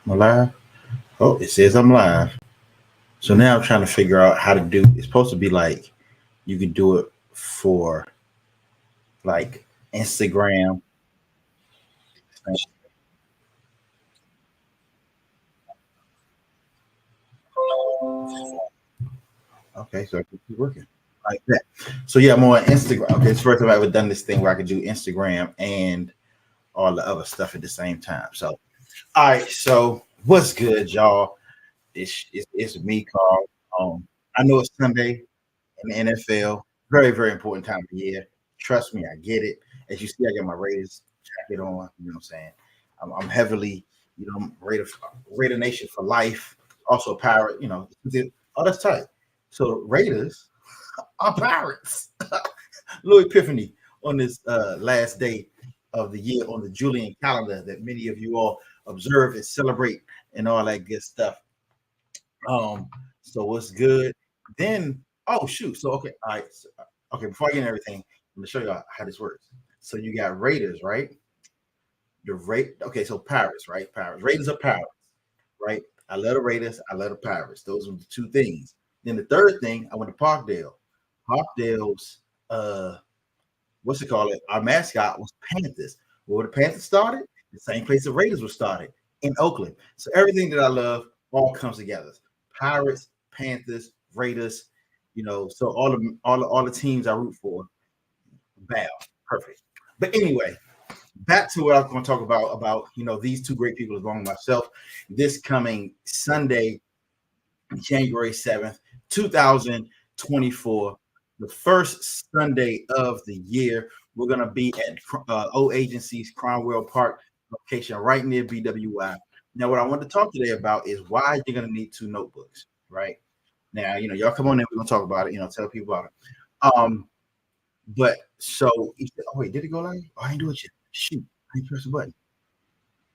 Am I live? Oh, it says I'm live. So now I'm trying to figure out how to do. It's supposed to be like you can do it for like Instagram. Okay, so I can keep working like that. So yeah, I'm on Instagram. Okay, it's the first time I've ever done this thing where I could do Instagram and all the other stuff at the same time. So all right, so what's good, y'all? It's me, Carl. I know it's Sunday in the NFL. Very, very important time of the year. Trust me, I get it. As you see, I got my Raiders jacket on. You know what I'm saying? I'm heavily, Raider Nation for life. Also Pirate. Oh, that's tight. So Raiders are Pirates. Little epiphany on this last day of the year on the Julian calendar that many of you all observe and celebrate and all that good stuff. Um, so what's good? Then, oh shoot. So okay, all right. Okay, before I get into everything, I'm gonna show you how this works. So you got Raiders, right? The rate. Okay, so Pirates, right? Pirates. Raiders are Pirates, right? I love the Raiders. I love the Pirates. Those are the two things. Then the third thing, I went to Parkdale. Parkdale's what's it called? Our mascot was Panthers. Where the Panthers started? The same place the Raiders were started in Oakland. So everything that I love all comes together. Pirates, Panthers, Raiders. So all the teams I root for, bam, perfect. But anyway, back to what I was going to talk about these two great people along with myself. This coming Sunday, January 7th, 2024, the first Sunday of the year. We're going to be at O Agency's Cromwell Park location right near BWI. Now, what I want to talk today about is why you're going to need two notebooks, right? Now, y'all come on in. We're going to talk about it, tell people about it. But so, oh, wait, did it go live? Oh, I didn't do it yet. Shoot, I didn't press the button.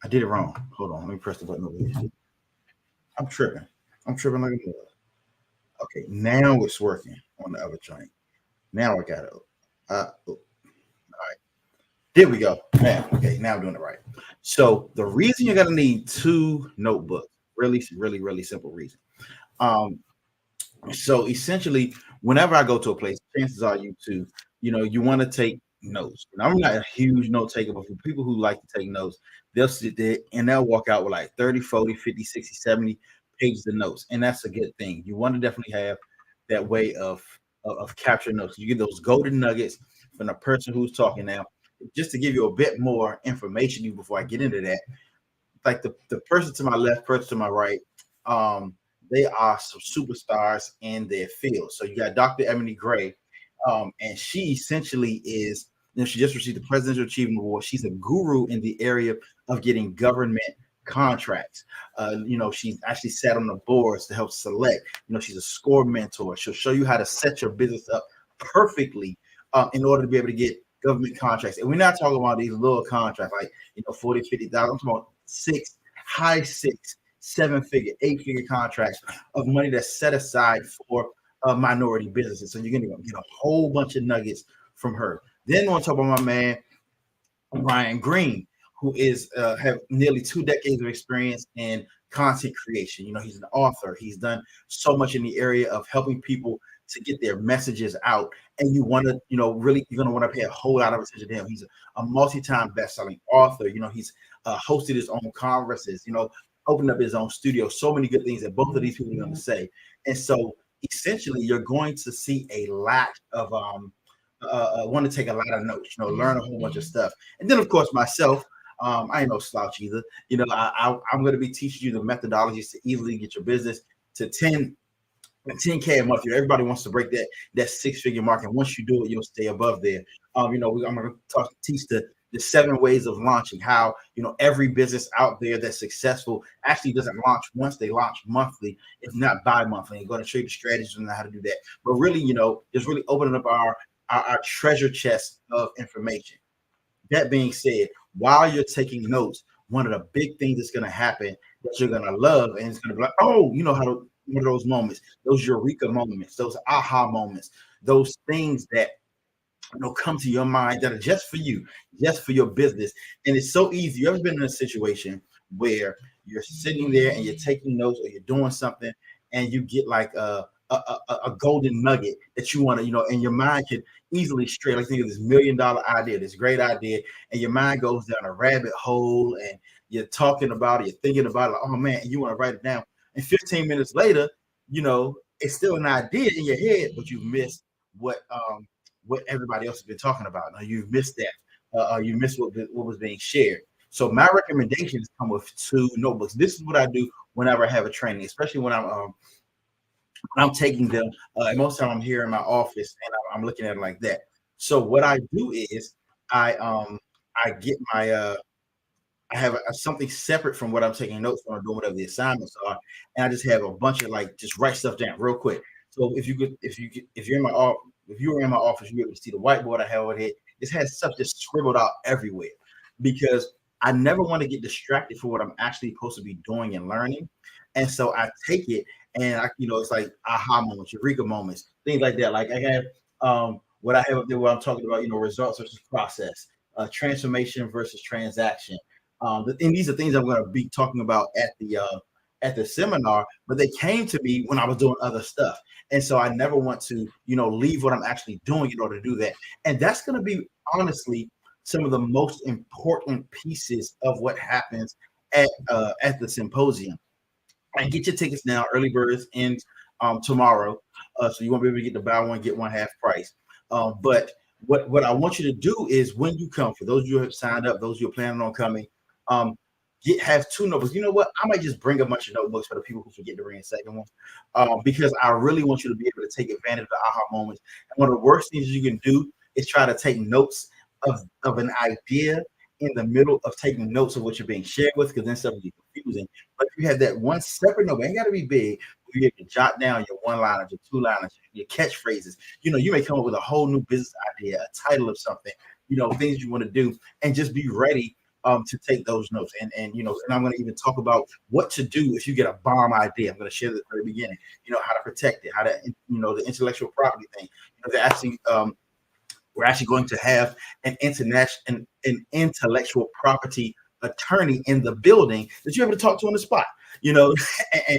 I did it wrong. Hold on. Let me press the button over here. I'm tripping. I'm tripping like a mother. Okay, now it's working on the other joint. Now I got it. All right, there we go. Now, okay, now I'm doing it right. So the reason you're gonna need two notebooks, really, really, really simple reason. Um, so essentially, whenever I go to a place, chances are you too, you want to take notes. And I'm not a huge note taker, but for people who like to take notes, they'll sit there and they'll walk out with like 30, 40, 50, 60, 70 pages of notes. And that's a good thing. You want to definitely have that way of capturing notes. You get those golden nuggets from the person who's talking now. Just to give you a bit more information before I get into that, like the person to my left, person to my right, um, they are some superstars in their field. So you got Dr. Emily Gray, and she essentially is, she just received the Presidential Achievement Award. She's a guru in the area of getting government contracts. She's actually sat on the boards to help select. She's a score mentor. She'll show you how to set your business up perfectly in order to be able to get government contracts. And we're not talking about these little contracts like 40, 50,000. I'm talking about high six, 7-figure, 8-figure contracts of money that's set aside for minority businesses. So you're going to get a whole bunch of nuggets from her. Then on top of my man, Ryan Green, who is have nearly 2 decades of experience in content creation. He's an author. He's done so much in the area of helping people to get their messages out. And you want to, really, you're going to want to pay a whole lot of attention to him. He's a multi-time best-selling author. He's hosted his own conferences, opened up his own studio, so many good things that both of these people are going to say. And so essentially you're going to see a lot of want to take a lot of notes, learn a whole bunch of stuff. And then of course myself, I ain't no slouch either. I'm going to be teaching you the methodologies to easily get your business to 10K a month. Everybody wants to break that 6-figure mark, and once you do it, you'll stay above there. I'm going to teach the 7 ways of launching. How every business out there that's successful actually doesn't launch once; they launch monthly, if not bi-monthly. I'm going to show you the strategies on how to do that. But really, just really opening up our treasure chest of information. That being said, while you're taking notes, one of the big things that's going to happen that you're going to love, and it's going to be like, oh, how to. One of those moments, those eureka moments, those aha moments, those things that come to your mind that are just for you, just for your business. And it's so easy. You ever been in a situation where you're sitting there and you're taking notes or you're doing something and you get like a golden nugget that you want to, and your mind can easily stray. Like think of this $1 million idea, this great idea, and your mind goes down a rabbit hole and you're talking about it, you're thinking about it, like, oh man, and you want to write it down. And 15 minutes later, it's still an idea in your head, but you've missed what everybody else has been talking about. Now you've missed that. You missed what was being shared. So my recommendations come with 2 notebooks. This is what I do whenever I have a training, especially when I'm taking them. And most of the time I'm here in my office and I'm looking at it like that. So what I do is I get my I have something separate from what I'm taking notes when I'm doing whatever the assignments are, and I just have a bunch of like just write stuff down real quick. So if you're in my if you were in my office, you'll be able to see the whiteboard I have over here. It has stuff just scribbled out everywhere because I never want to get distracted from what I'm actually supposed to be doing and learning. And so I take it and it's like aha moments, eureka moments, things like that. Like I have what I have up there where I'm talking about, results versus process, transformation versus transaction. And these are things I'm going to be talking about at the seminar, but they came to me when I was doing other stuff. And so I never want to, leave what I'm actually doing in order to do that. And that's going to be honestly some of the most important pieces of what happens at the symposium. And get your tickets now. Early birds ends tomorrow, so you won't be able to get the buy one get one half price. But what I want you to do is when you come, for those of you who have signed up, those who are planning on coming, have 2 notebooks. You know what? I might just bring a bunch of notebooks for the people who forget to bring a second one, because I really want you to be able to take advantage of the aha moments. And one of the worst things you can do is try to take notes of an idea in the middle of taking notes of what you're being shared with, because then stuff will get confusing. But if you have that one separate note, it ain't got to be big. You have to jot down your one-liners, your two-liners, your catchphrases. You may come up with a whole new business idea, a title of something, things you want to do, and just be ready to take those notes. And I'm going to even talk about what to do if you get a bomb idea. I'm going to share this at the very beginning. How to protect it, how to the intellectual property thing. We're actually going to have an intellectual property attorney in the building that you're able to talk to on the spot,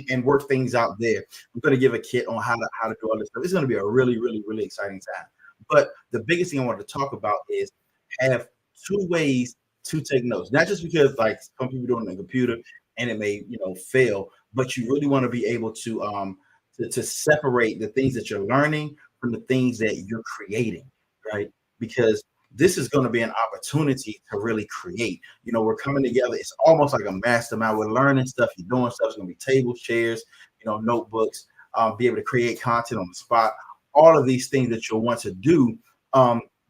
and work things out there. I'm going to give a kit on how to do all this stuff. It's going to be a really, really, really exciting time. But the biggest thing I wanted to talk about is have 2 ways to take notes. Not just because like some people do it on the computer and it may fail, but you really want to be able to separate the things that you're learning from the things that you're creating, right? Because this is going to be an opportunity to really create. We're coming together. It's almost like a mastermind. We're learning stuff. You're doing stuff. It's going to be tables, chairs, notebooks, be able to create content on the spot. All of these things that you'll want to do,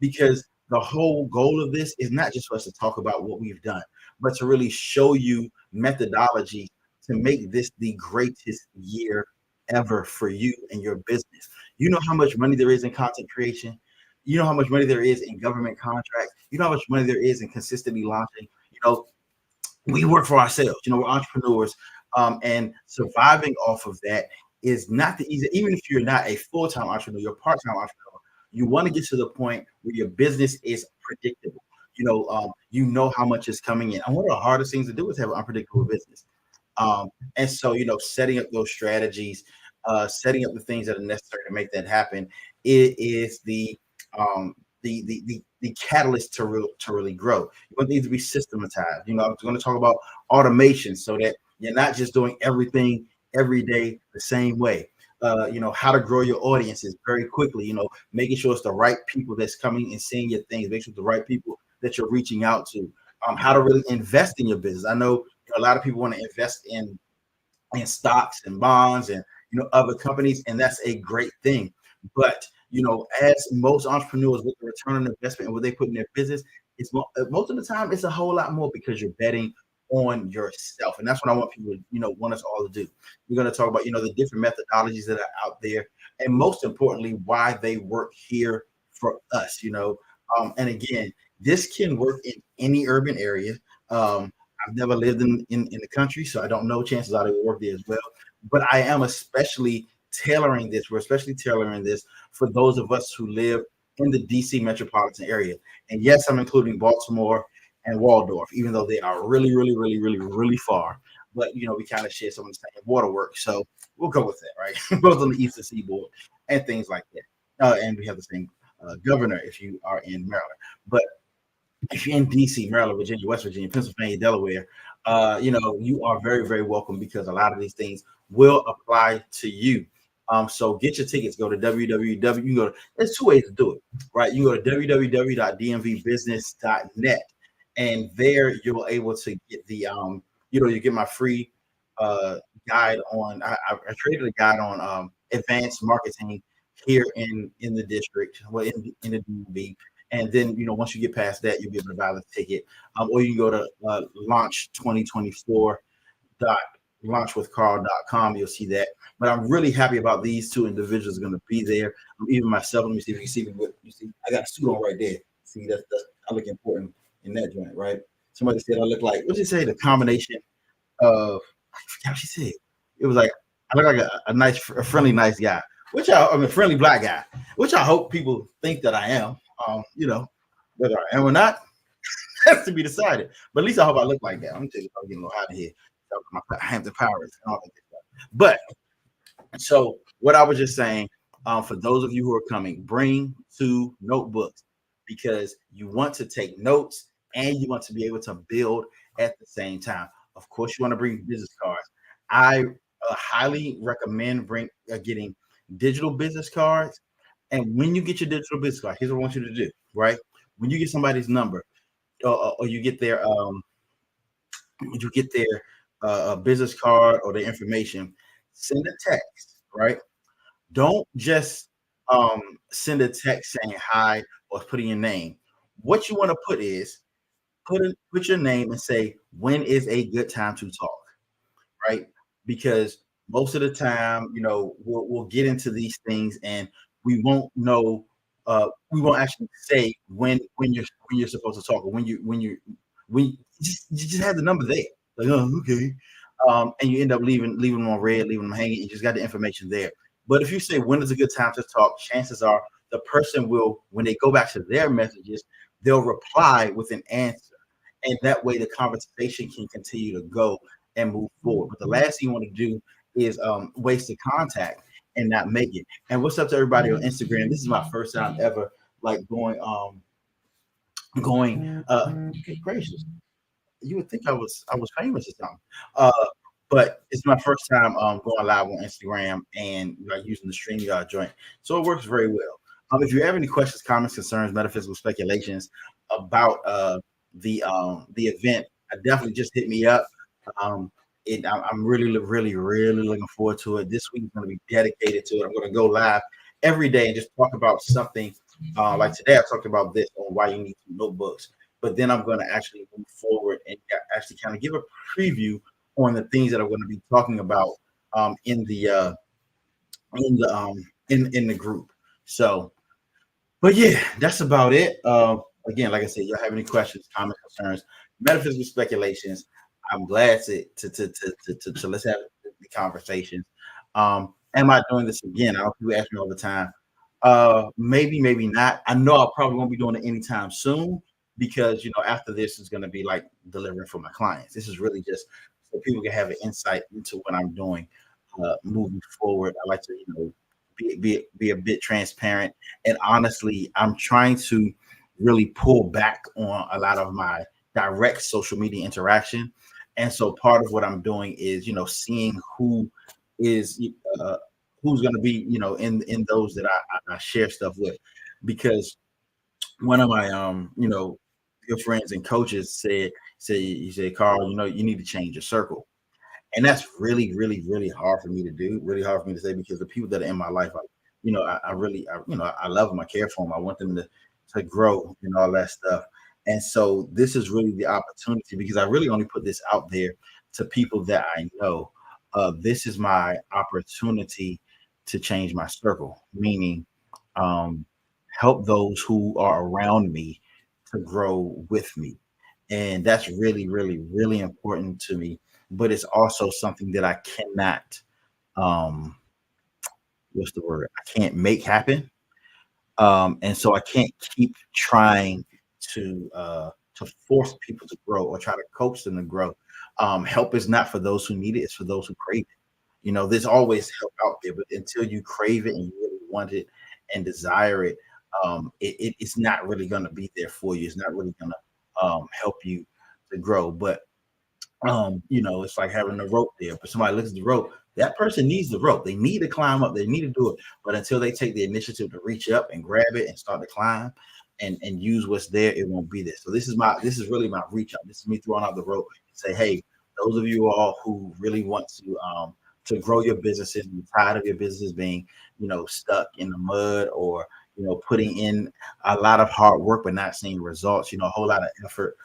because the whole goal of this is not just for us to talk about what we've done, but to really show you methodology to make this the greatest year ever for you and your business. You know how much money there is in content creation. You know how much money there is in government contracts. You know how much money there is in consistently launching. We work for ourselves. We're entrepreneurs, and surviving off of that is not the easy. Even if you're not a full-time entrepreneur, you're a part-time entrepreneur. You want to get to the point where your business is predictable. How much is coming in. And one of the hardest things to do is have an unpredictable business. And so, setting up those strategies, setting up the things that are necessary to make that happen, it is the catalyst to really grow. You want things to be systematized. I was going to talk about automation so that you're not just doing everything every day the same way. How to grow your audiences very quickly, making sure it's the right people that's coming and seeing your things, make sure it's the right people that you're reaching out to, how to really invest in your business. I know a lot of people want to invest in stocks and bonds and other companies, and that's a great thing. But as most entrepreneurs with the return on investment and what they put in their business, it's most of the time it's a whole lot more because you're betting on yourself. And that's what I want people to, want us all to do. We're going to talk about, the different methodologies that are out there, and most importantly, why they work here for us, and again, this can work in any urban area. I've never lived in the country, so I don't know, chances are they will work there as well. But I am especially tailoring this. We're especially tailoring this for those of us who live in the DC metropolitan area. And yes, I'm including Baltimore and Waldorf, even though they are really, really, really, really, really far. But we kind of share some of the same waterworks, so we'll go with that, right? Both on the eastern seaboard and things like that. And we have the same governor if you are in Maryland. But if you're in DC, Maryland, Virginia, West Virginia, Pennsylvania, Delaware, you are very, very welcome because a lot of these things will apply to you. So get your tickets. Go to www. You go. There's two ways to do it, right? You go to www.dmvbusiness.net, and there you're able to get you get my free guide on. I created a guide on advanced marketing here in the district, well, in the DMV. And then, once you get past that, you'll be able to buy the ticket. Or you can go to launch2024 dot launchwithcarl.com. You'll see that. But I'm really happy about these two individuals going to be there. Even myself. Let me see if you can see me. You see, I got a suit on right there. See, that's I look important in that joint, right? Somebody said I look like, what did you say? The combination of, I forgot what she said. It was like, I look like a friendly, nice guy. A friendly black guy, which I hope people think that I am. Whether I am or not has to be decided. But at least I hope I look like that. I'm gonna tell you, I'm getting a little out of here. My Hampton Powers and all that stuff. But so what I was just saying, for those of you who are coming, bring 2 notebooks because you want to take notes and you want to be able to build at the same time. Of course, you want to bring business cards. I highly recommend getting digital business cards. And when you get your digital business card, here's what I want you to do, right? When you get somebody's number or you get their business card or their information, send a text, right? Don't just send a text saying hi or putting your name. What you want to put is put your name and say, when is a good time to talk, right? Because most of the time, we'll get into these things and we won't know. We won't actually say when you're supposed to talk or when you just have the number there. Like, oh, okay, and you end up leaving them on red, leaving them hanging. You just got the information there. But if you say when is a good time to talk, chances are the person will, when they go back to their messages, they'll reply with an answer, and that way the conversation can continue to go and move forward. But the last thing you want to do is waste the contact and not make it. And what's up to everybody on Instagram? This is my first time ever like going good gracious. You would think I was famous or something. But it's my first time going live on Instagram and like using the StreamYard joint. So it works very well. If you have any questions, comments, concerns, metaphysical speculations about the event, definitely just hit me up. Um, I'm really, really, really looking forward to it. This week is going to be dedicated to it. I'm going to go live every day and just talk about something. Like today, I talked about this on why you need some notebooks. But then I'm going to actually move forward and actually kind of give a preview on the things that I'm going to be talking about in the group. So, but yeah, that's about it. Again, like I said, y'all have any questions, comments, concerns, metaphysical speculations? I'm glad to let's have the conversations. Am I doing this again? I know people ask me all the time. Maybe, maybe not. I know I probably won't be doing it anytime soon because after this is going to be like delivering for my clients. This is really just so people can have an insight into what I'm doing moving forward. I like to be a bit transparent, and honestly, I'm trying to really pull back on a lot of my direct social media interaction. And so part of what I'm doing is seeing who is who's going to be in those that I share stuff with, because one of my good friends and coaches said Carl, you need to change your circle. And that's really, really, really hard for me to do, really hard for me to say, because the people that are in my life, I really, I love them, I care for them, I want them to grow and all that stuff. And so this is really the opportunity, because I really only put this out there to people that I know. This is my opportunity to change my circle, meaning um, help those who are around me to grow with me. And that's really, really, really important to me. But it's also something that I cannot, um, what's the word? I can't make happen. And so I can't keep trying to to force people to grow or try to coach them to grow. Help is not for those who need it; it's for those who crave it. There's always help out there, but until you crave it and you really want it and desire it, it's not really going to be there for you. It's not really going to help you to grow. But it's like having a rope there. But somebody looks at the rope, that person needs the rope. They need to climb up, they need to do it. But until they take the initiative to reach up and grab it and start to climb and use what's there, it won't be there. So this is really my reach out. This is me throwing out the rope and say, hey, those of you all who really want to grow your businesses, you're tired of your businesses being, stuck in the mud, or putting in a lot of hard work but not seeing results, a whole lot of effort,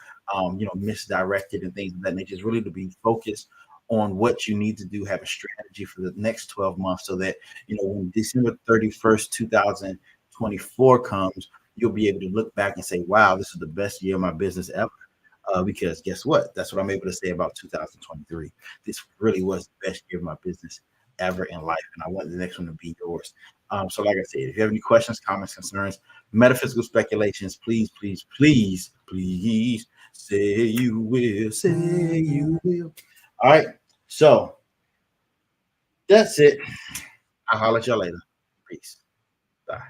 misdirected and things of that nature. Is really to be focused on what you need to do, have a strategy for the next 12 months, so that when December 31st, 2024 comes, you'll be able to look back and say, wow, this is the best year of my business ever. Because guess what? That's what I'm able to say about 2023. This really was the best year of my business ever in life, and I want the next one to be yours. So, like I said, if you have any questions, comments, concerns, metaphysical speculations, please, please, please, please say you will, say you will. All right, so that's it. I'll holler at y'all later. Peace. Bye.